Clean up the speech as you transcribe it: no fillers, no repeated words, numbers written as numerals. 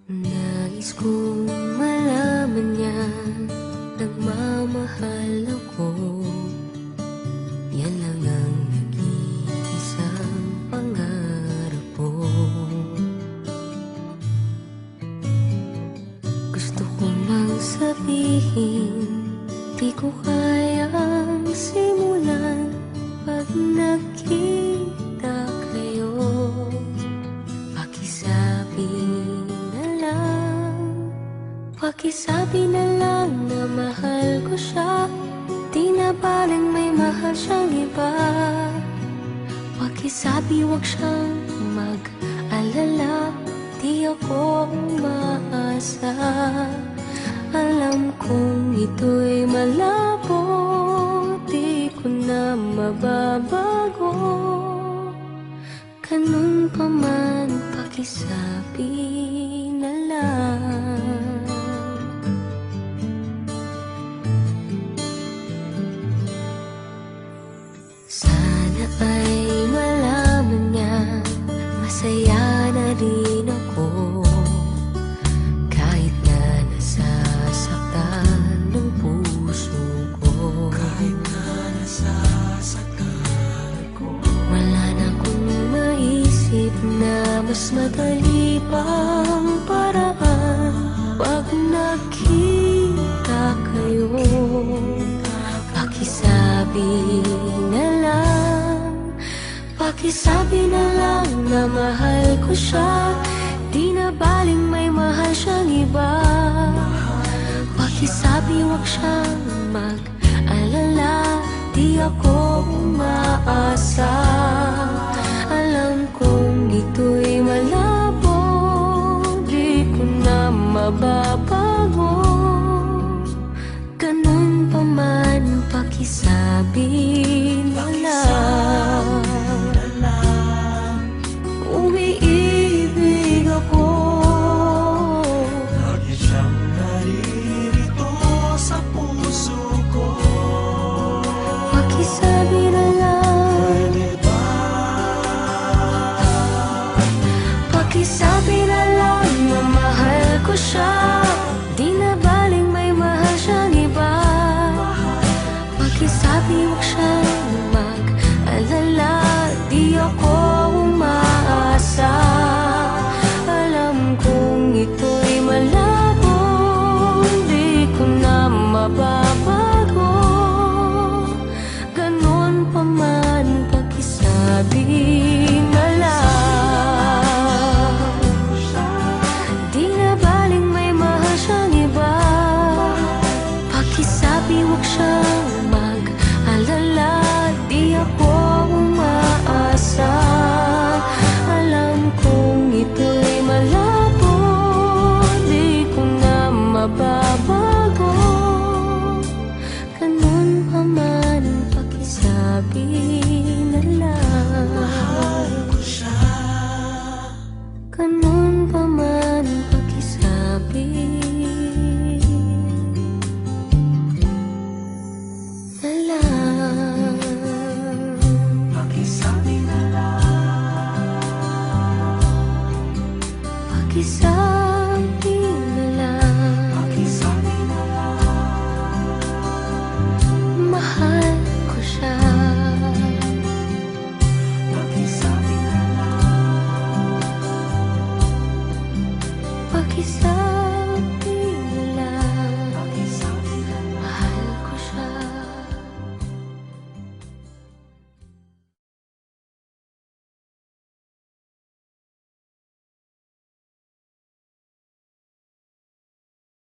Nais kong malaman niya, nagmamahal ako. Yan lang ang nag-iisang pangarap ko. Gusto ko mang sabihin, di ko kayang simulan pag nakita kayo. Pakisabi na lang na mahal ko siya, di na baling may mahal siyang iba. Pakisabi wag siyang mag-alala, di ako umaasa. Alam kong ito'y malabo, di ko na mababago. Ganun pa man, pakisabi na lang. Sana ay malaman niya, masaya na rin ako. Kahit na nasasaktan ng puso ko, kahit na nasasaktan ko, wala na akong maisip na mas madali pang paraan. Pag nakita kayo, pakisabi na lang, pakisabi na lang na mahal ko siya, di na baling may mahal siyang iba. Pakisabi wag siyang mag-alala, di ako umaasa. Alam kong ito'y malabo, di ko na mababago. Ganun pa man, pakisabi na lang. Umiibig ako, lagi siyang naririto sa puso ko. pakisabi na lang. Pwede ba? Pakisabi na lang na mahal ko siya, di na baling may mahal siyang iba. Pakisabi wag siyang mag-alala, di ako umaasa. Alam kong ito'y malabo, di ko na mababago. Ganun pa man, pakisabi na lang. Di na baling may mahal siyang iba. Pakisabi wag siyang mag-alala, di ako umaasa. Alam kong ito'y malabo, di ko na mababago. Ganun pa man, pakisabi na lang. Mahal ko siya. Ganun pa man, pakisabi na lang. Pakisabi na lang. Pakisabi